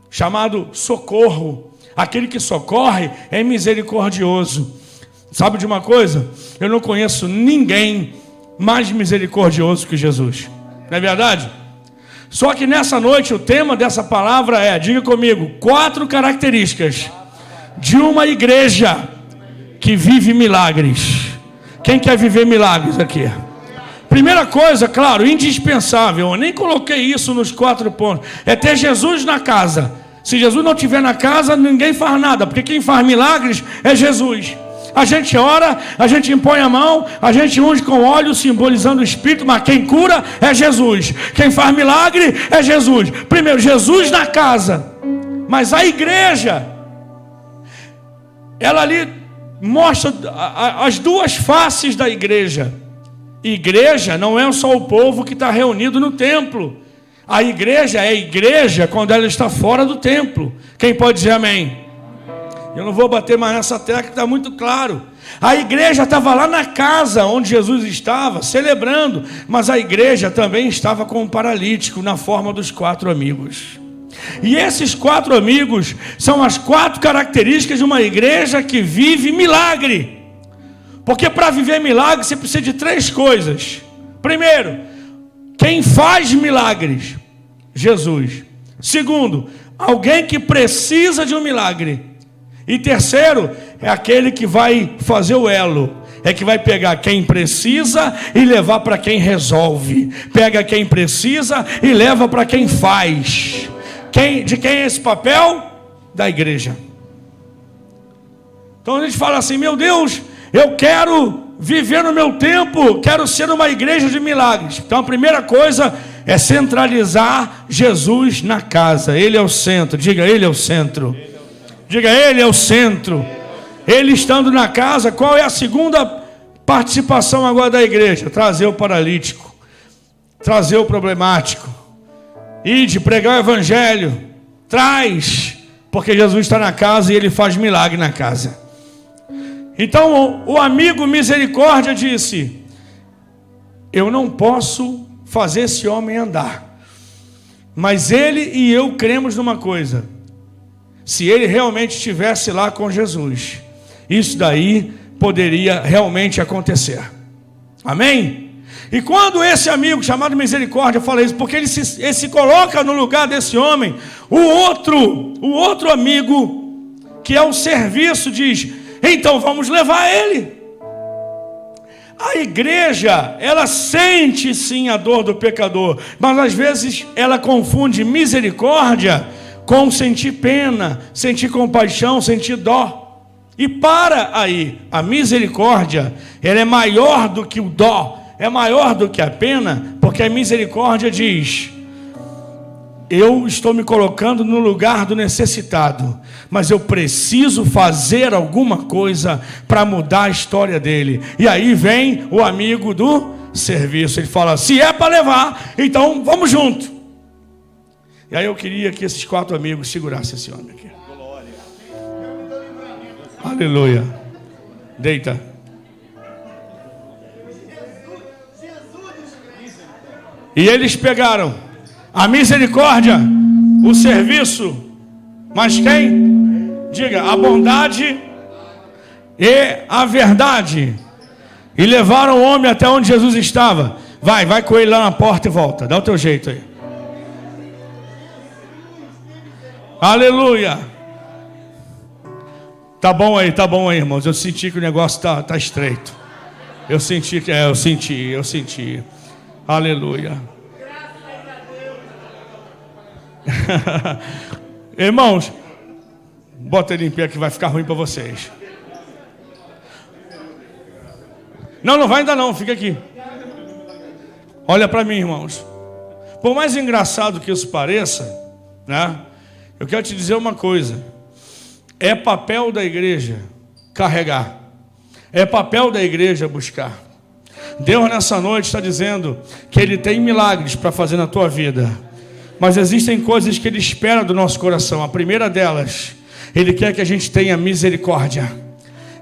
chamado socorro. Aquele que socorre é misericordioso. Sabe de uma coisa? Eu não conheço ninguém mais misericordioso que Jesus. Não é verdade? Só que nessa noite o tema dessa palavra é, diga comigo, 4 características de uma igreja que vive milagres. Quem quer viver milagres aqui? Primeira coisa, claro, indispensável, eu nem coloquei isso nos 4 pontos, é ter Jesus na casa. Se Jesus não estiver na casa, ninguém faz nada, porque quem faz milagres é Jesus. A gente ora, a gente impõe a mão, a gente unge com óleo, simbolizando o Espírito, mas quem cura é Jesus. Quem faz milagre é Jesus. Primeiro, Jesus na casa. Mas a igreja, ela ali mostra as duas faces da igreja. Igreja não é só o povo que está reunido no templo. A igreja é a igreja quando ela está fora do templo. Quem pode dizer amém? Eu não vou bater mais nessa tecla, está muito claro. A igreja estava lá na casa onde Jesus estava, celebrando. Mas a igreja também estava com um paralítico, na forma dos 4 amigos. E esses 4 amigos são as 4 características de uma igreja que vive milagre. Porque para viver milagre você precisa de 3 coisas. Primeiro, quem faz milagres? Jesus. Segundo, alguém que precisa de um milagre. E terceiro, é aquele que vai fazer o elo. É que vai pegar quem precisa e levar para quem resolve. Pega quem precisa e leva para quem faz. De quem é esse papel? Da igreja. Então a gente fala assim, meu Deus, eu quero viver no meu tempo, quero ser uma igreja de milagres. Então a primeira coisa é centralizar Jesus na casa. Ele é o centro, diga, ele é o centro. Diga, ele é o centro. Ele estando na casa, qual é a segunda participação agora da igreja? Trazer o paralítico, trazer o problemático, ide pregar o evangelho, traz, porque Jesus está na casa e ele faz milagre na casa. Então o amigo misericórdia disse, eu não posso fazer esse homem andar, mas ele e eu cremos numa coisa, se ele realmente estivesse lá com Jesus, isso daí poderia realmente acontecer. Amém? E quando esse amigo chamado misericórdia fala isso, porque ele se coloca no lugar desse homem, o outro amigo, que é o serviço, diz, então vamos levar ele. A igreja, ela sente sim a dor do pecador, mas às vezes ela confunde misericórdia com sentir pena, sentir compaixão, sentir dó. E para aí, a misericórdia, ela é maior do que o dó, é maior do que a pena, porque a misericórdia diz, eu estou me colocando no lugar do necessitado, mas eu preciso fazer alguma coisa para mudar a história dele. E aí vem o amigo do serviço, ele fala, se é para levar, então vamos junto. E aí eu queria que esses 4 amigos segurassem esse homem aqui. Aleluia. Deita. E eles pegaram a misericórdia, o serviço, mas quem? Diga, a bondade e a verdade. E levaram o homem até onde Jesus estava. Vai com ele lá na porta e volta. Dá o teu jeito aí. Aleluia. Tá bom aí, irmãos. Eu senti que o negócio tá estreito. Eu senti. Aleluia. Irmãos, bota ele em pé que vai ficar ruim para vocês. Não vai ainda não, fica aqui. Olha para mim, irmãos. Por mais engraçado que isso pareça, né? Eu quero te dizer uma coisa. É papel da igreja carregar. É papel da igreja buscar. Deus nessa noite está dizendo que Ele tem milagres para fazer na tua vida. Mas existem coisas que Ele espera do nosso coração. A primeira delas, Ele quer que a gente tenha misericórdia.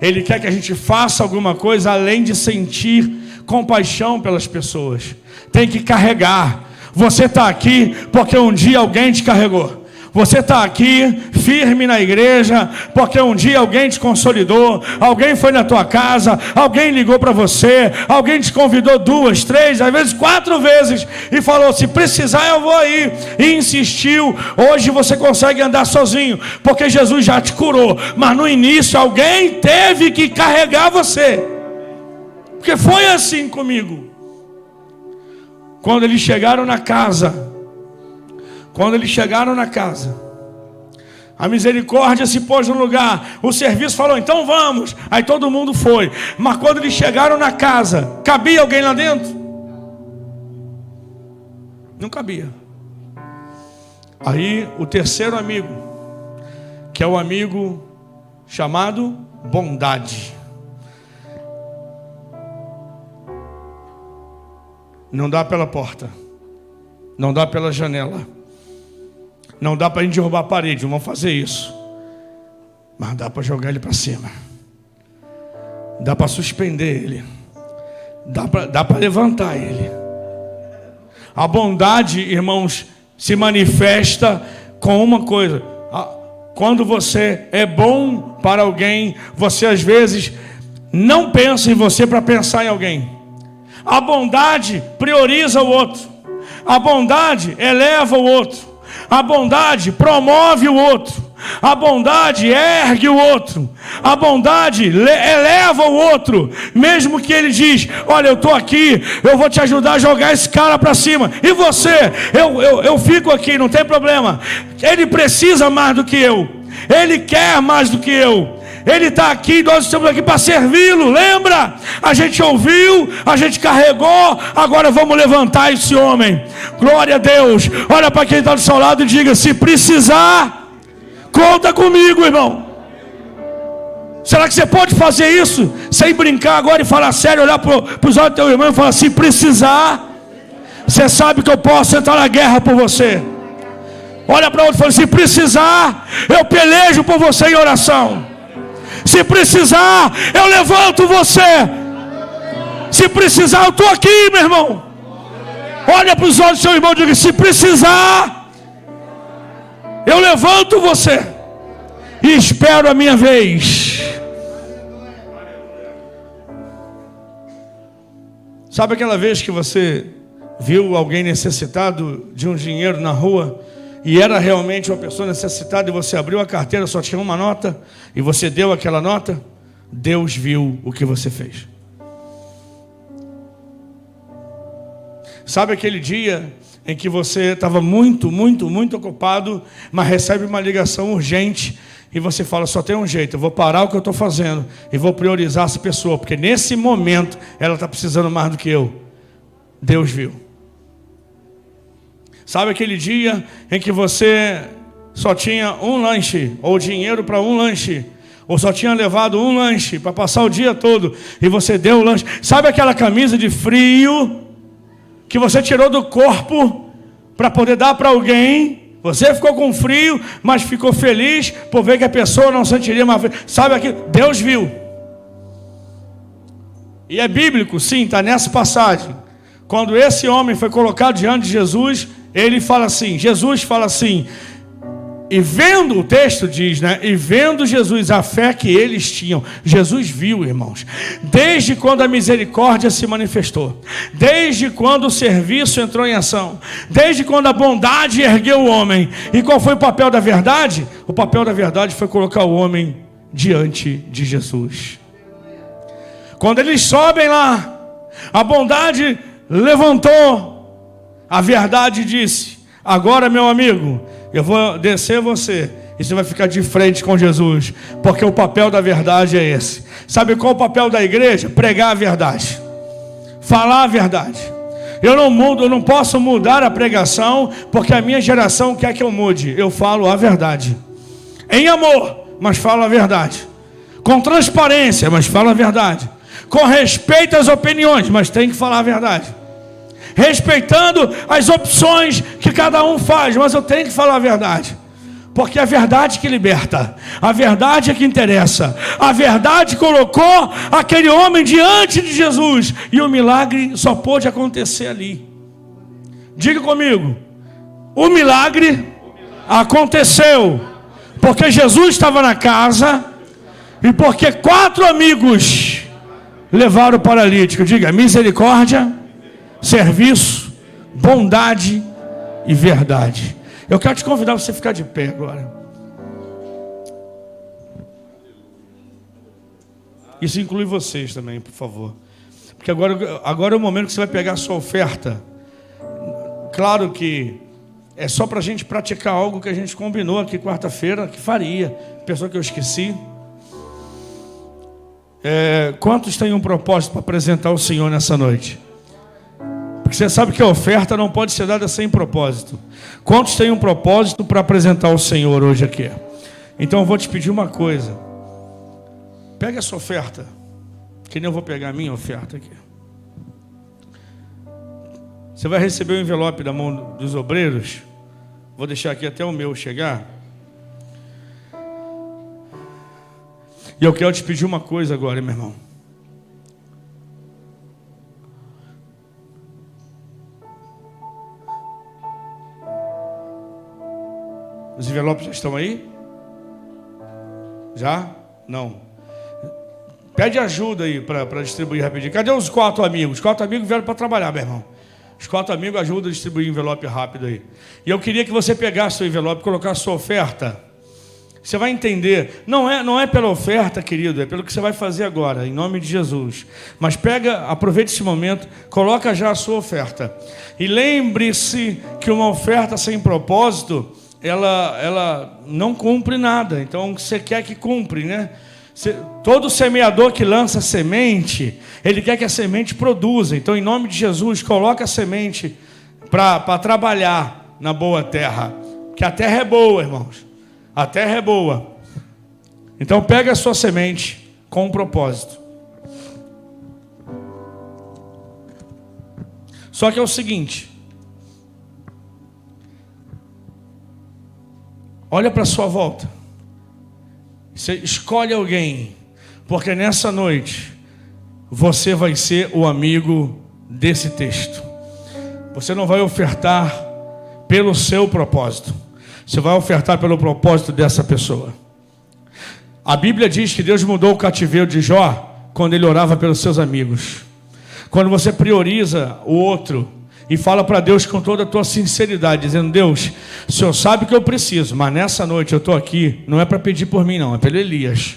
Ele quer que a gente faça alguma coisa além de sentir compaixão pelas pessoas. Tem que carregar. Você está aqui porque um dia alguém te carregou. Você está aqui firme na igreja porque um dia alguém te consolidou, alguém foi na tua casa, alguém ligou para você, alguém te convidou 2, 3, às vezes 4 vezes e falou: se precisar eu vou aí, e insistiu. Hoje você consegue andar sozinho porque Jesus já te curou, mas no início alguém teve que carregar você, porque foi assim comigo. Quando eles chegaram na casa, a misericórdia se pôs no lugar. O serviço falou: então vamos. Aí todo mundo foi. Mas quando eles chegaram na casa, cabia alguém lá dentro? Não cabia. Aí o terceiro amigo, que é o amigo chamado bondade, não dá pela porta, não dá pela janela, não dá para a gente derrubar a parede, não vamos fazer isso. Mas dá para jogar ele para cima. Dá para suspender ele. Dá para levantar ele. A bondade, irmãos, se manifesta com uma coisa. Quando você é bom para alguém, você às vezes não pensa em você para pensar em alguém. A bondade prioriza o outro. A bondade eleva o outro. A bondade promove o outro. A bondade ergue o outro. A bondade eleva o outro. Mesmo que ele diz: olha, eu estou aqui, eu vou te ajudar a jogar esse cara para cima. E você? Eu fico aqui, não tem problema. Ele precisa mais do que eu. Ele quer mais do que eu. Ele está aqui, nós estamos aqui para servi-lo. Lembra? A gente ouviu, a gente carregou. Agora vamos levantar esse homem. Glória a Deus. Olha para quem está do seu lado e diga: se precisar, conta comigo, irmão. Será que você pode fazer isso sem brincar agora e falar sério, olhar para os olhos do teu irmão e falar: se precisar, você sabe que eu posso entrar na guerra por você. Olha para outro e fala: se precisar, eu pelejo por você em oração. Se precisar, eu levanto você. Se precisar, eu estou aqui, meu irmão. Olha para os olhos do seu irmão e diga: se precisar, eu levanto você e espero a minha vez. Sabe aquela vez que você viu alguém necessitado de um dinheiro na rua e era realmente uma pessoa necessitada e você abriu a carteira, só tinha uma nota e você deu aquela nota? Deus viu o que você fez. Sabe aquele dia em que você estava muito ocupado, mas recebe uma ligação urgente e você fala: só tem um jeito, eu vou parar o que eu estou fazendo e vou priorizar essa pessoa, porque nesse momento ela está precisando mais do que eu. Deus viu. Sabe aquele dia em que você só tinha um lanche, ou dinheiro para um lanche, ou só tinha levado um lanche para passar o dia todo, e você deu o lanche? Sabe aquela camisa de frio que você tirou do corpo para poder dar para alguém? Você ficou com frio, mas ficou feliz por ver que a pessoa não sentiria mais frio. Sabe aquilo? Deus viu. E é bíblico, sim, está nessa passagem. Quando esse homem foi colocado diante de Jesus, ele fala assim, Jesus fala assim, e vendo, o texto diz, né? E vendo Jesus a fé que eles tinham. Jesus viu, irmãos. Desde quando a misericórdia se manifestou. Desde quando o serviço entrou em ação. Desde quando a bondade ergueu o homem. E qual foi o papel da verdade? O papel da verdade foi colocar o homem diante de Jesus. Quando eles sobem lá, a bondade levantou. A verdade disse: agora, meu amigo, Eu vou descer você e você vai ficar de frente com Jesus, porque o papel da verdade é esse. Sabe qual é o papel da igreja? Pregar a verdade, falar a verdade. Eu não posso mudar a pregação, porque a minha geração quer que eu mude. Eu falo a verdade, em amor, mas falo a verdade, com transparência, mas falo a verdade, com respeito às opiniões, mas tem que falar a verdade, respeitando as opções que cada um faz, mas eu tenho que falar a verdade, porque é a verdade que liberta, a verdade é que interessa. A verdade colocou aquele homem diante de Jesus, e o milagre só pôde acontecer ali. Diga comigo: o milagre aconteceu porque Jesus estava na casa e porque 4 amigos levaram o paralítico. Diga: misericórdia, serviço, bondade e verdade. Eu quero te convidar para você ficar de pé agora. Isso inclui vocês também, por favor. Porque agora é o momento que você vai pegar a sua oferta. Claro que é só para a gente praticar algo que a gente combinou aqui quarta-feira, que faria. Pessoa que eu esqueci. Quantos têm um propósito para apresentar ao Senhor nessa noite? Porque você sabe que a oferta não pode ser dada sem propósito. Quantos têm um propósito para apresentar ao Senhor hoje aqui? Então eu vou te pedir uma coisa. Pega essa oferta, que nem eu vou pegar a minha oferta aqui. Você vai receber o envelope da mão dos obreiros. Vou deixar aqui até o meu chegar. E eu quero te pedir uma coisa agora, meu irmão. Os envelopes já estão aí? Já? Não. Pede ajuda aí para distribuir rapidinho. Cadê os 4 amigos? Os 4 amigos vieram para trabalhar, meu irmão. Os 4 amigos ajudam a distribuir envelope rápido aí. E eu queria que você pegasse o envelope e colocasse a sua oferta. Você vai entender. Não é pela oferta, querido, é pelo que você vai fazer agora, em nome de Jesus. Mas aproveite esse momento, coloca já a sua oferta. E lembre-se que uma oferta sem propósito, ela não cumpre nada. Então você quer que cumpre, né? Todo semeador que lança semente, ele quer que a semente produza. Então, em nome de Jesus, coloca a semente para trabalhar na boa terra. Que a terra é boa, irmãos. A terra é boa. Então, pega a sua semente com um propósito. Só que é o seguinte: olha para a sua volta. Você escolhe alguém, porque nessa noite você vai ser o amigo desse texto. Você não vai ofertar pelo seu propósito, você vai ofertar pelo propósito dessa pessoa. A Bíblia diz que Deus mudou o cativeiro de Jó quando ele orava pelos seus amigos. Quando você prioriza o outro e fala para Deus com toda a tua sinceridade, dizendo: Deus, o Senhor sabe que eu preciso, mas nessa noite eu estou aqui, não é para pedir por mim não, é pelo Elias.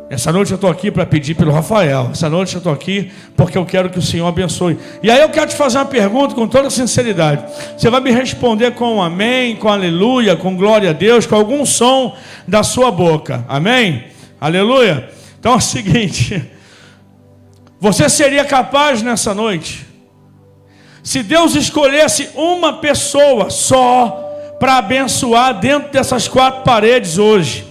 Essa noite eu estou aqui para pedir pelo Rafael. Essa noite eu estou aqui porque eu quero que o Senhor abençoe. E aí eu quero te fazer uma pergunta com toda sinceridade. Você vai me responder com um amém, com aleluia, com glória a Deus, com algum som da sua boca. Amém? Aleluia? Então é o seguinte: você seria capaz nessa noite, se Deus escolhesse uma pessoa só para abençoar dentro dessas 4 paredes hoje,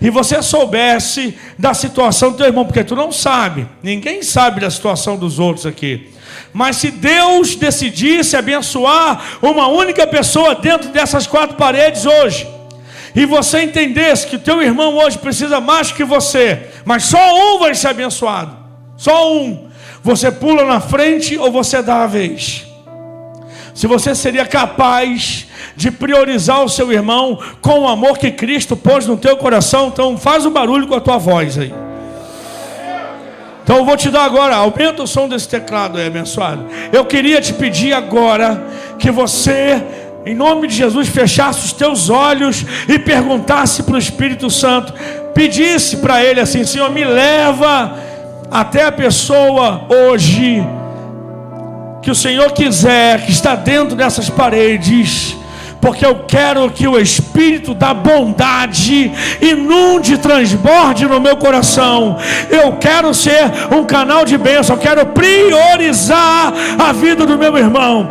e você soubesse da situação do teu irmão, porque tu não sabe, ninguém sabe da situação dos outros aqui, mas se Deus decidisse abençoar uma única pessoa dentro dessas 4 paredes hoje, e você entendesse que o teu irmão hoje precisa mais que você, mas só um vai ser abençoado, só um, você pula na frente ou você dá a vez? Se você seria capaz de priorizar o seu irmão com o amor que Cristo pôs no teu coração, então faz um barulho com a tua voz aí. Então eu vou te dar agora, aumenta o som desse teclado aí, abençoado. Eu queria te pedir agora que você, em nome de Jesus, fechasse os teus olhos e perguntasse para o Espírito Santo, pedisse para ele assim: Senhor, me leva até a pessoa hoje que o Senhor quiser, que está dentro dessas paredes, porque eu quero que o Espírito da bondade inunde, transborde no meu coração. Eu quero ser um canal de bênção, eu quero priorizar a vida do meu irmão.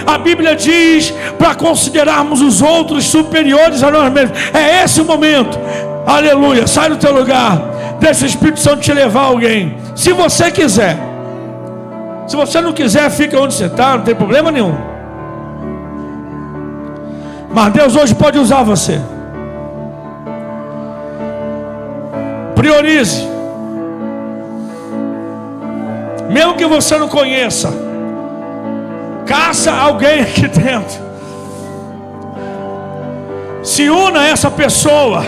A Bíblia diz para considerarmos os outros superiores a nós mesmos. É esse o momento. Aleluia. Sai do teu lugar, deixa o Espírito Santo te levar a alguém, se você quiser. Se você não quiser, fica onde você está, não tem problema nenhum. Mas Deus hoje pode usar você. Priorize. Mesmo que você não conheça, caça alguém aqui dentro. Se una a essa pessoa.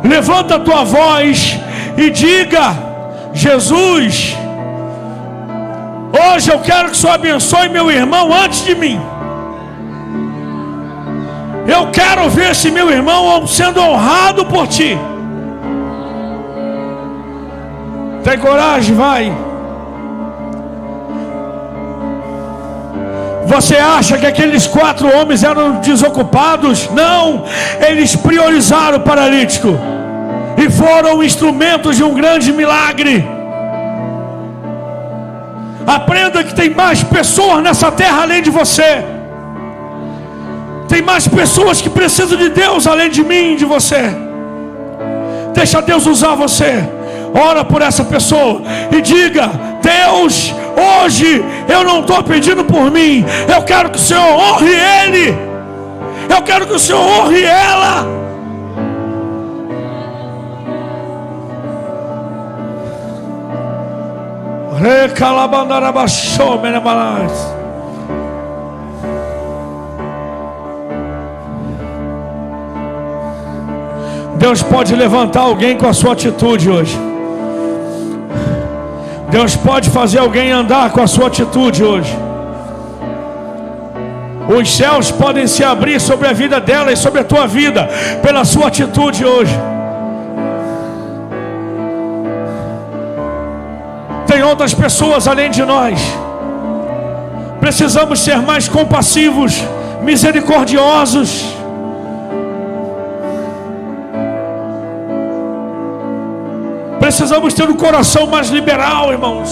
Levanta a tua voz e diga: Jesus, hoje eu quero que o Senhor abençoe meu irmão antes de mim. Eu quero ver esse meu irmão sendo honrado por ti. Tem coragem? Vai. Você acha que aqueles 4 homens eram desocupados? Não, eles priorizaram o paralítico e foram instrumentos de um grande milagre. Aprenda que tem mais pessoas nessa terra além de você. Tem mais pessoas que precisam de Deus além de mim e de você. Deixa Deus usar você. Ora por essa pessoa e diga: Deus, hoje eu não estou pedindo por mim, eu quero que o Senhor honre ele, eu quero que o Senhor honre ela. Deus pode levantar alguém com a sua atitude hoje. Deus pode fazer alguém andar com a sua atitude hoje. Os céus podem se abrir sobre a vida dela e sobre a tua vida pela sua atitude hoje. Tem outras pessoas além de nós. Precisamos ser mais compassivos, misericordiosos. Precisamos ter um coração mais liberal, irmãos.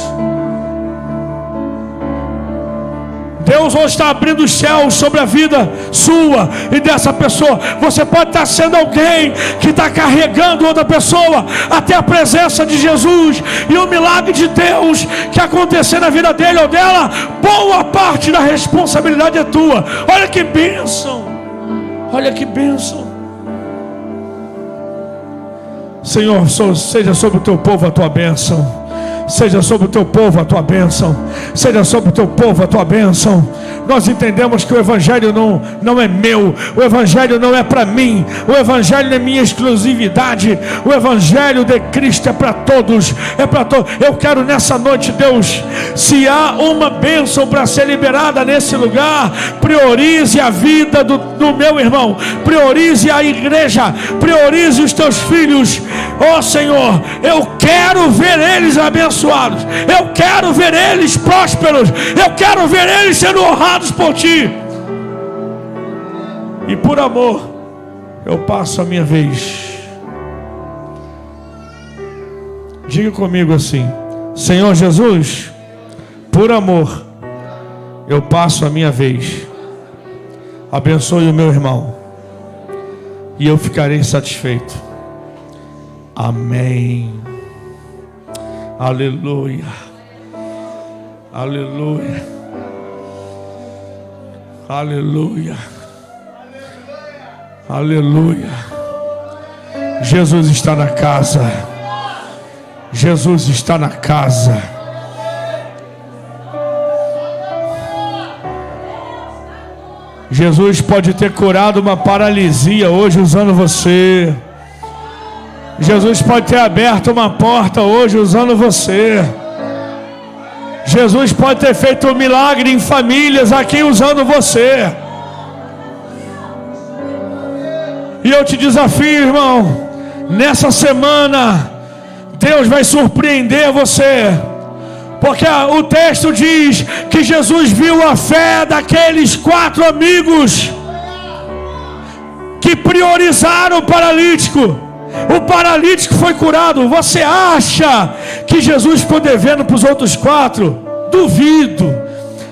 Deus hoje está abrindo os céus sobre a vida sua e dessa pessoa. Você pode estar sendo alguém que está carregando outra pessoa até a presença de Jesus. E o milagre de Deus que acontecer na vida dele ou dela, boa parte da responsabilidade é tua. Olha que bênção. Olha que bênção. Senhor, seja sobre o teu povo a tua bênção. Seja sobre o teu povo a tua bênção. Seja sobre o teu povo a tua bênção. Nós entendemos que o Evangelho não é meu. O Evangelho não é para mim. O Evangelho não é minha exclusividade. O Evangelho de Cristo é para todos. É para todos. Eu quero nessa noite, Deus, se há uma bênção para ser liberada nesse lugar, priorize a vida do meu irmão. Priorize a igreja. Priorize os teus filhos. Ó Senhor, eu quero ver eles abençoados. Eu quero ver eles prósperos. Eu quero ver eles sendo honrados por ti. E por amor, eu passo a minha vez. Diga comigo assim: Senhor Jesus, por amor, eu passo a minha vez. Abençoe o meu irmão e eu ficarei satisfeito. Amém. Aleluia. Aleluia. Aleluia. Aleluia. Jesus está na casa. Jesus está na casa. Jesus pode ter curado uma paralisia hoje usando você. Jesus pode ter aberto uma porta hoje usando você. Jesus pode ter feito um milagre em famílias aqui usando você. E eu te desafio, irmão, nessa semana Deus vai surpreender você. Porque o texto diz que Jesus viu a fé daqueles 4 amigos priorizaram o paralítico. O paralítico foi curado. Você acha que Jesus ficou devendo para os outros 4? Duvido.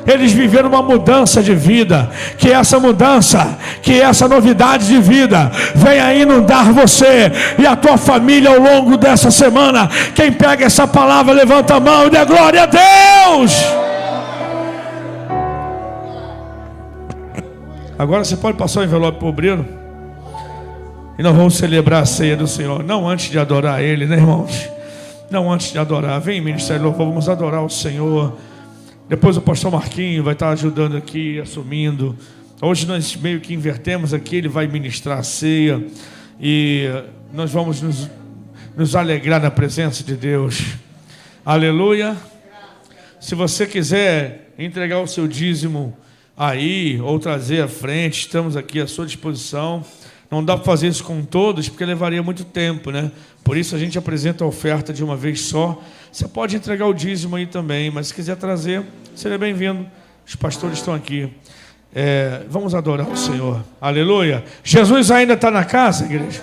Eles viveram uma mudança de vida. Que essa mudança, que essa novidade de vida venha inundar você e a tua família ao longo dessa semana. Quem pega essa palavra, levanta a mão e dê glória a Deus. Agora você pode passar o envelope para o obreiro. E nós vamos celebrar a ceia do Senhor. Não antes de adorar Ele, né, irmãos? Não antes de adorar. Vem, Ministério de Louvor, vamos adorar o Senhor. Depois o pastor Marquinho vai estar ajudando aqui, assumindo. Hoje nós meio que invertemos aqui, ele vai ministrar a ceia. E nós vamos nos alegrar na presença de Deus. Aleluia. Se você quiser entregar o seu dízimo aí, ou trazer à frente, estamos aqui à sua disposição. Não dá para fazer isso com todos, porque levaria muito tempo, né? Por isso a gente apresenta a oferta de uma vez só. Você pode entregar o dízimo aí também, mas se quiser trazer, seria bem-vindo. Os pastores estão aqui. Vamos adorar o Senhor. Aleluia. Jesus ainda está na casa, igreja?